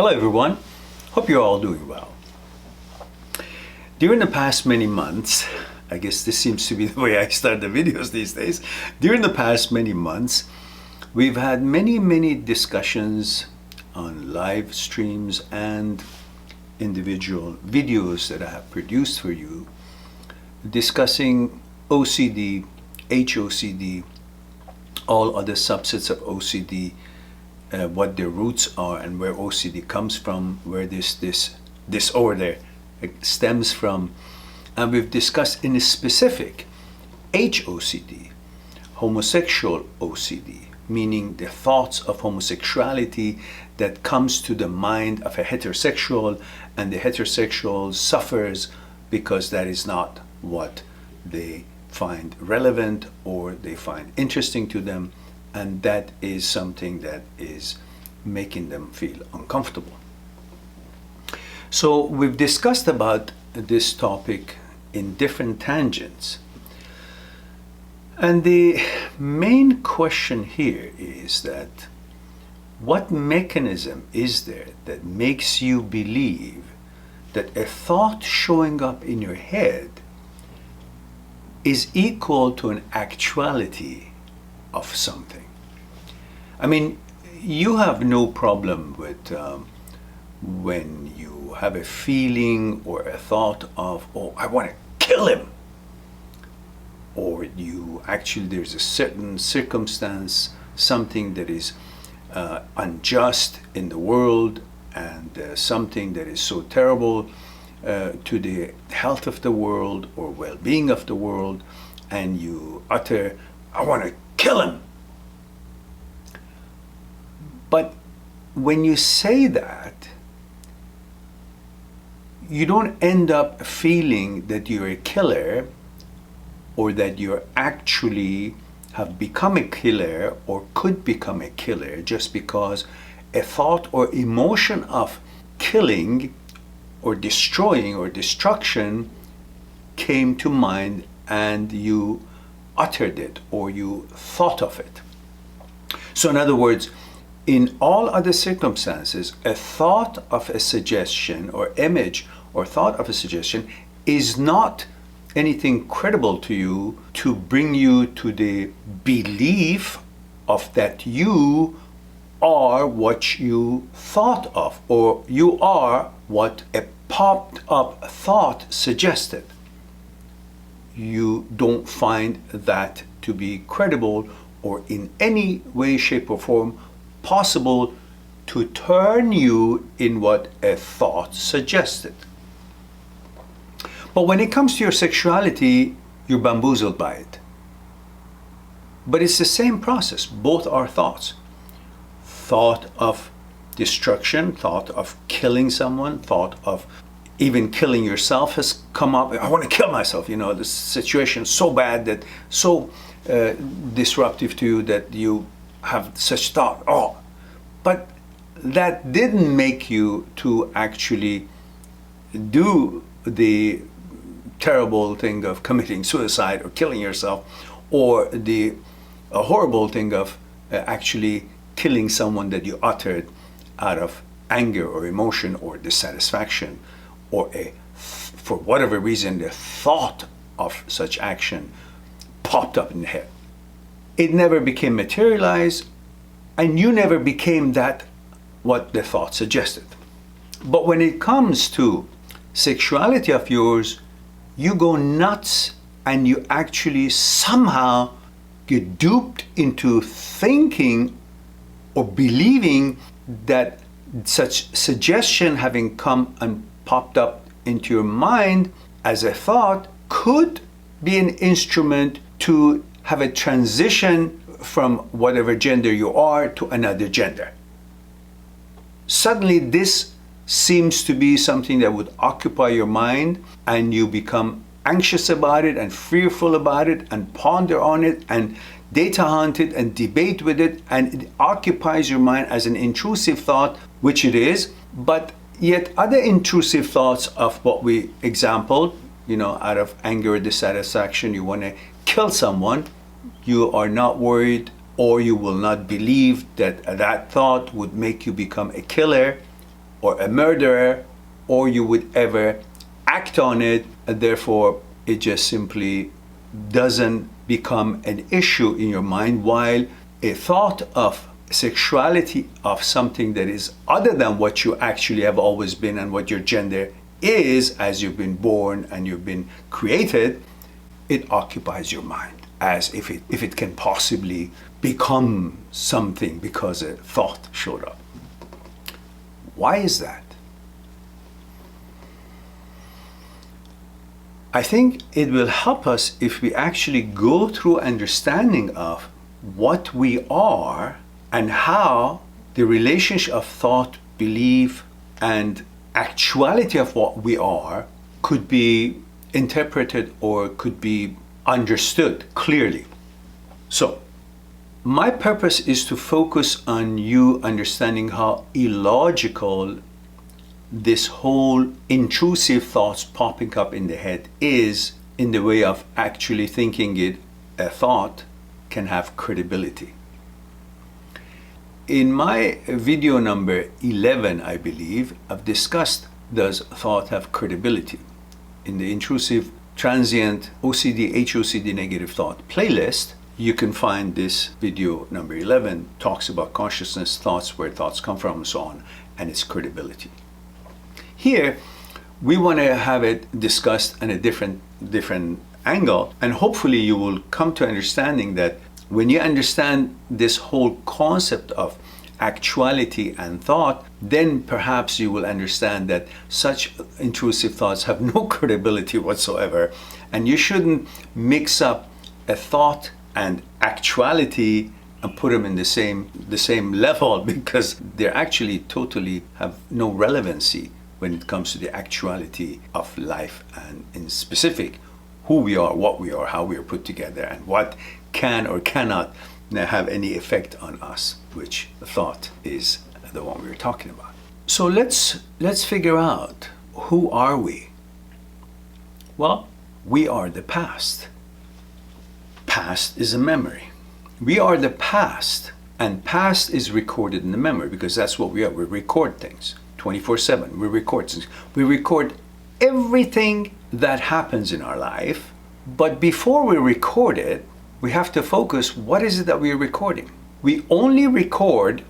Hello everyone, hope you're all doing well. During the past many months, I guess this seems to be the way I start the videos these days. During the past many months, we've had many discussions on live streams and individual videos that I have produced for you discussing OCD, HOCD, all other subsets of OCD, what their roots are and where OCD comes from, where this disorder stems from. And we've discussed in a specific HOCD, homosexual OCD, meaning the thoughts of homosexuality that comes to the mind of a heterosexual, and the heterosexual suffers because that is not what they find relevant or they find interesting to them, and that is something that is making them feel uncomfortable. So we've discussed about this topic in different tangents. And the main question here is that what mechanism is there that makes you believe that a thought showing up in your head is equal to an actuality of something? I mean, you have no problem with when you have a feeling or a thought of, oh, I want to kill him. Or there's a certain circumstance, something that is unjust in the world, and something that is so terrible to the health of the world or well-being of the world, and you utter, I want to kill him. But when you say that, you don't end up feeling that you're a killer, or that you actually have become a killer or could become a killer just because a thought or emotion of killing or destroying or destruction came to mind and you uttered it or you thought of it. So in other words, in all other circumstances, a thought of a suggestion or image or thought of a suggestion is not anything credible to you to bring you to the belief of that you are what you thought of, or you are what a popped up thought suggested. You don't find that to be credible or in any way, shape, or form possible to turn you in what a thought suggested. But when it comes to your sexuality, you're bamboozled by it. But it's the same process. Both are thoughts. Thought of destruction, thought of killing someone, thought of even killing yourself has come up. I want to kill myself. The situation is so bad, that so disruptive to you that you have such thought. Oh, but that didn't make you to actually do the terrible thing of committing suicide or killing yourself, or the horrible thing of actually killing someone that you uttered out of anger or emotion or dissatisfaction, or for whatever reason the thought of such action popped up in the head. It never became materialized, and you never became that what the thought suggested. But when it comes to sexuality of yours, you go nuts and you actually somehow get duped into thinking or believing that such suggestion having come and popped up into your mind as a thought could be an instrument to have a transition from whatever gender you are to another gender. Suddenly this seems to be something that would occupy your mind, and you become anxious about it and fearful about it and ponder on it and data hunt it and debate with it, and it occupies your mind as an intrusive thought, which it is. But yet other intrusive thoughts of what we exampled, out of anger or dissatisfaction, you want to kill someone, you are not worried, or you will not believe that that thought would make you become a killer. or a murderer, or you would ever act on it, and therefore it just simply doesn't become an issue in your mind, while a thought of sexuality, of something that is other than what you actually have always been and what your gender is as you've been born and you've been created, it occupies your mind as if it can possibly become something because a thought showed up. Why is that? I think it will help us if we actually go through understanding of what we are and how the relationship of thought, belief, and actuality of what we are could be interpreted or could be understood clearly. So, my purpose is to focus on you understanding how illogical this whole intrusive thoughts popping up in the head is, in the way of actually thinking it, a thought can have credibility. In my video number 11, I believe, I've discussed, does thought have credibility? In the intrusive, transient, OCD, HOCD negative thought playlist, you can find this video number 11, talks about consciousness, thoughts, where thoughts come from, and so on, and its credibility. Here, we want to have it discussed in a different angle, and hopefully you will come to understanding that when you understand this whole concept of actuality and thought, then perhaps you will understand that such intrusive thoughts have no credibility whatsoever, and you shouldn't mix up a thought and actuality and put them in the same level, because they actually totally have no relevancy when it comes to the actuality of life, and in specific who we are, what we are, how we are put together, and what can or cannot have any effect on us, which thought is the one we were talking about. So let's figure out, who are we? Well, we are the past. Past is a memory. We are the past, and past is recorded in the memory, because that's what we are. We record things 24/7. We record things. We record everything that happens in our life, but before we record it, we have to focus, what is it that we are recording? We only record,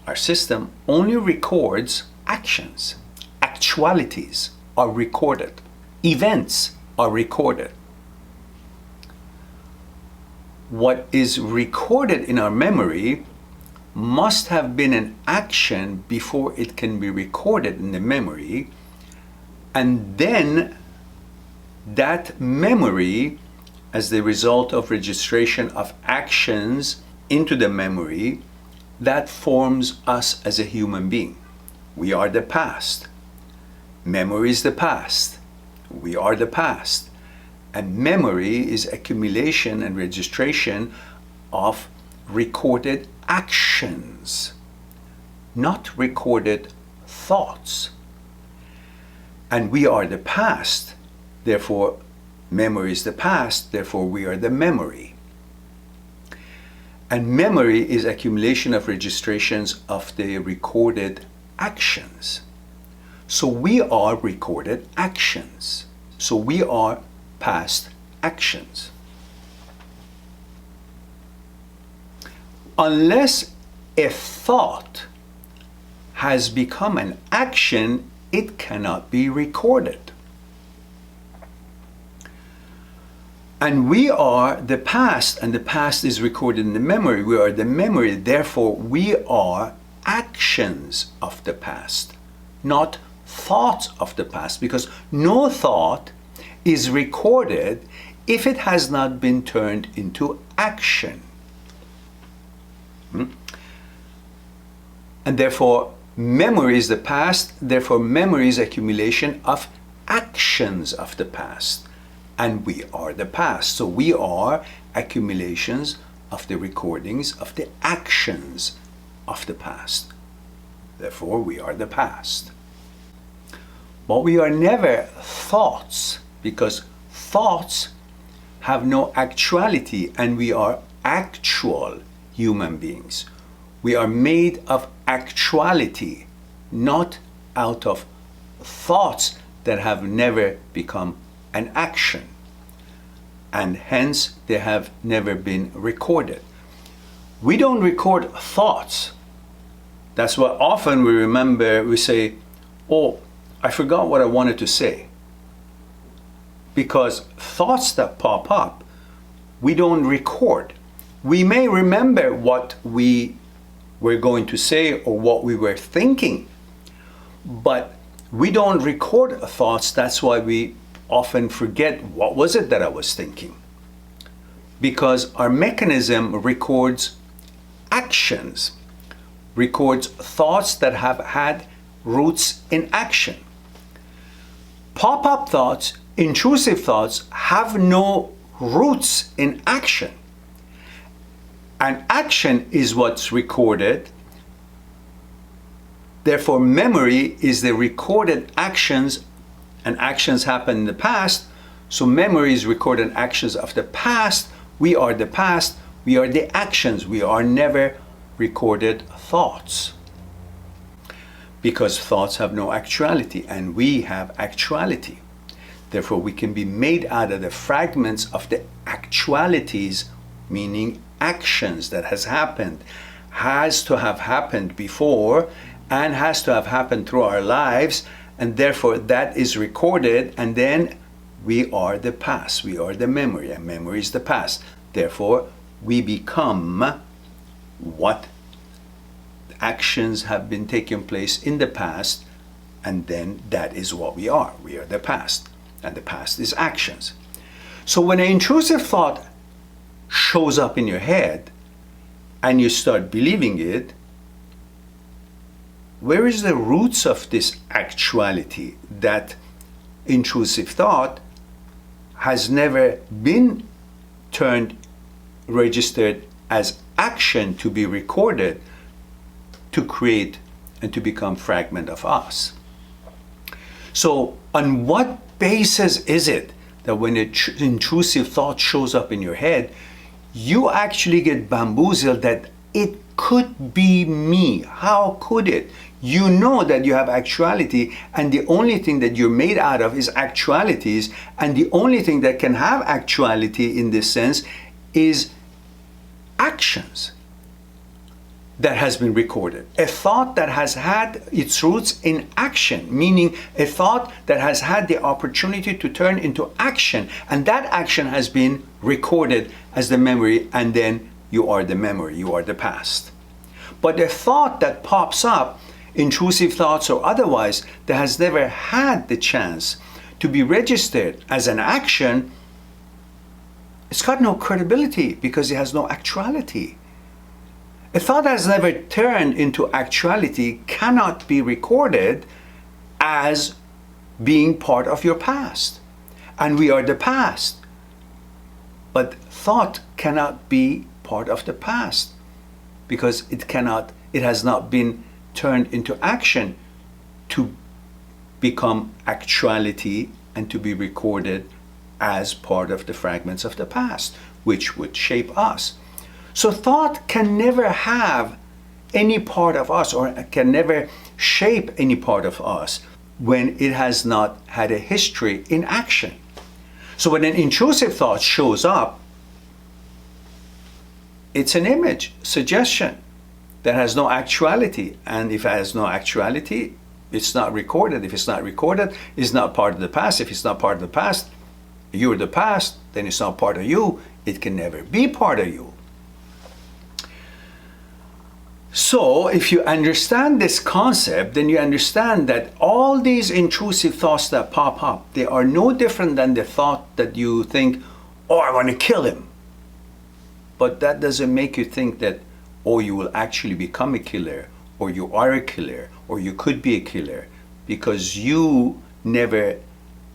our system only records actions. Actualities are recorded. Events are recorded. What is recorded in our memory must have been an action before it can be recorded in the memory, and then that memory, as the result of registration of actions into the memory, that forms us as a human being. We are the past. Memory is the past. We are the past. And memory is accumulation and registration of recorded actions, not recorded thoughts. And we are the past. Therefore, memory is the past, therefore we are the memory. And memory is accumulation of registrations of the recorded actions. So we are recorded actions. So we are past actions. Unless a thought has become an action, it cannot be recorded. And we are the past, and the past is recorded in the memory. We are the memory, therefore we are actions of the past, not thoughts of the past, because no thought is recorded if it has not been turned into action. And therefore memory is the past, therefore memory is accumulation of actions of the past. And we are the past. So we are accumulations of the recordings of the actions of the past. Therefore, we are the past. But we are never thoughts, because thoughts have no actuality, and we are actual human beings. We are made of actuality, not out of thoughts that have never become an action, and hence they have never been recorded. We don't record thoughts. That's why often we say, oh, I forgot what I wanted to say. Because thoughts that pop up, we don't record. We may remember what we were going to say or what we were thinking, but we don't record thoughts. That's why we often forget what was it that I was thinking. Because our mechanism records actions, records thoughts that have had roots in action. Pop-up thoughts, intrusive thoughts, have no roots in action. And action is what's recorded. Therefore, memory is the recorded actions, and actions happen in the past. So memory is recorded actions of the past. We are the past. We are the actions. We are never recorded thoughts. Because thoughts have no actuality, and we have actuality. Therefore, we can be made out of the fragments of the actualities, meaning actions that has happened, has to have happened before, and has to have happened through our lives, and therefore that is recorded, and then we are the past, we are the memory, and memory is the past. Therefore, we become what actions have been taking place in the past, and then that is what we are. We are the past, and the past is actions. So when an intrusive thought shows up in your head and you start believing it, where is the roots of this actuality? That intrusive thought has never been registered as action to be recorded, to create and to become fragment of us. So on what basis is it that when an intrusive thought shows up in your head, you actually get bamboozled that it could be me? How could it? You know that you have actuality, and the only thing that you're made out of is actualities, and the only thing that can have actuality in this sense is actions that has been recorded. A thought that has had its roots in action, meaning a thought that has had the opportunity to turn into action, and that action has been recorded as the memory, and then you are the memory, you are the past. But a thought that pops up, intrusive thoughts or otherwise, that has never had the chance to be registered as an action, it's got no credibility because it has no actuality. A thought that has never turned into actuality cannot be recorded as being part of your past. And we are the past. But thought cannot be part of the past because it has not been turned into action to become actuality and to be recorded as part of the fragments of the past, which would shape us. So thought can never have any part of us, or can never shape any part of us, when it has not had a history in action. So when an intrusive thought shows up, it's an image, suggestion that has no actuality. And if it has no actuality, it's not recorded. If it's not recorded, it's not part of the past. If it's not part of the past, you're the past, then it's not part of you. It can never be part of you. So if you understand this concept, then you understand that all these intrusive thoughts that pop up, they are no different than the thought that you think, oh, I want to kill him. But that doesn't make you think that, oh, you will actually become a killer, or you are a killer, or you could be a killer, because you never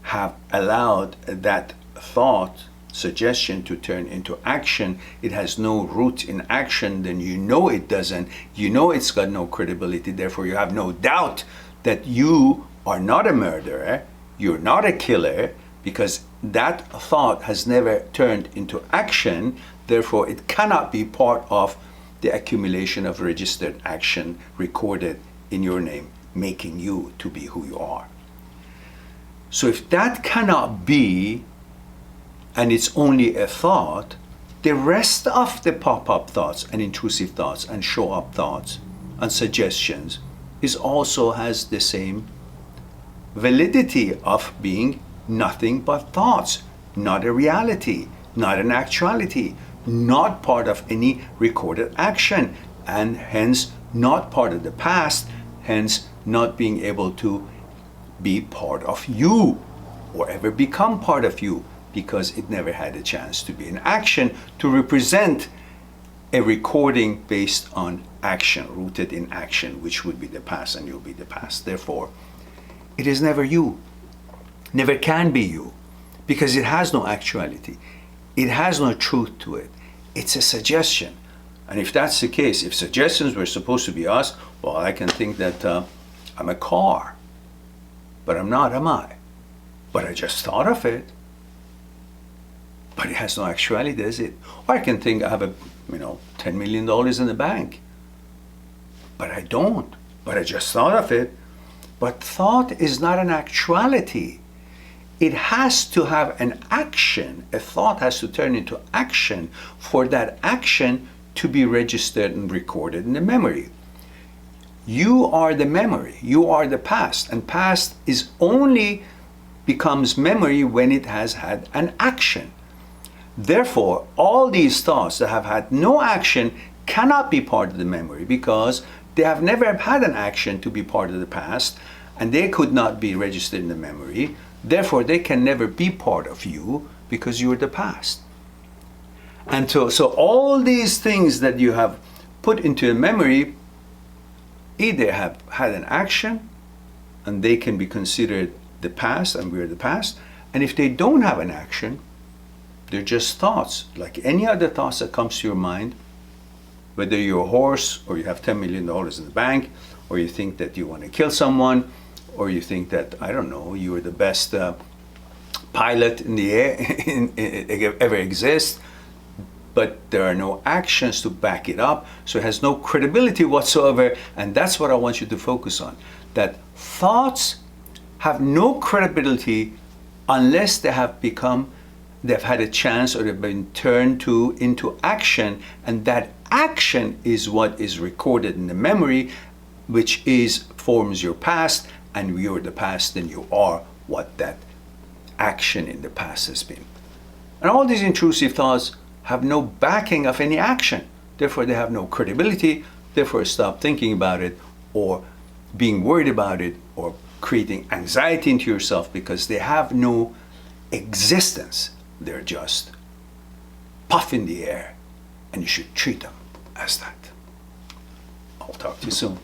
have allowed that thought, suggestion to turn into action. It has no root in action, then you know it doesn't. You know it's got no credibility, therefore you have no doubt that you are not a murderer, you're not a killer, because that thought has never turned into action. Therefore it cannot be part of the accumulation of registered action recorded in your name making you to be who you are. So if that cannot be, and it's only a thought, the rest of the pop-up thoughts and intrusive thoughts and show-up thoughts and suggestions is also has the same validity of being nothing but thoughts, not a reality, not an actuality, not part of any recorded action, and hence not part of the past, hence not being able to be part of you or ever become part of you, because it never had a chance to be an action to represent a recording based on action, rooted in action, which would be the past, and you'll be the past. Therefore, it is never you, never can be you, because it has no actuality. It has no truth to it. It's a suggestion. And if that's the case, if suggestions were supposed to be us, well, I can think that I'm a car, but I'm not, am I? But I just thought of it. But it has no actuality, does it? Or I can think I have $10 million in the bank, but I don't. But I just thought of it. But thought is not an actuality. It has to have an action. A thought has to turn into action for that action to be registered and recorded in the memory. You are the memory. You are the past. And past is only becomes memory when it has had an action. Therefore, all these thoughts that have had no action cannot be part of the memory, because they have never had an action to be part of the past, and they could not be registered in the memory. Therefore, they can never be part of you, because you are the past. And so all these things that you have put into a memory either have had an action, and they can be considered the past, and we are the past. And if they don't have an action, they're just thoughts, like any other thoughts that comes to your mind, whether you're a horse, or you have $10 million in the bank, or you think that you want to kill someone, or you think that, I don't know, you are the best pilot in the air ever exist, but there are no actions to back it up, so it has no credibility whatsoever. And that's what I want you to focus on, that thoughts have no credibility unless they've had a chance, or they've been turned into action, and that action is what is recorded in the memory, which forms your past, and you're the past, and you are what that action in the past has been. And all these intrusive thoughts have no backing of any action. Therefore, they have no credibility. Therefore, stop thinking about it, or being worried about it, or creating anxiety into yourself, because they have no existence. They're just puff in the air, and you should treat them as that. I'll talk to you soon.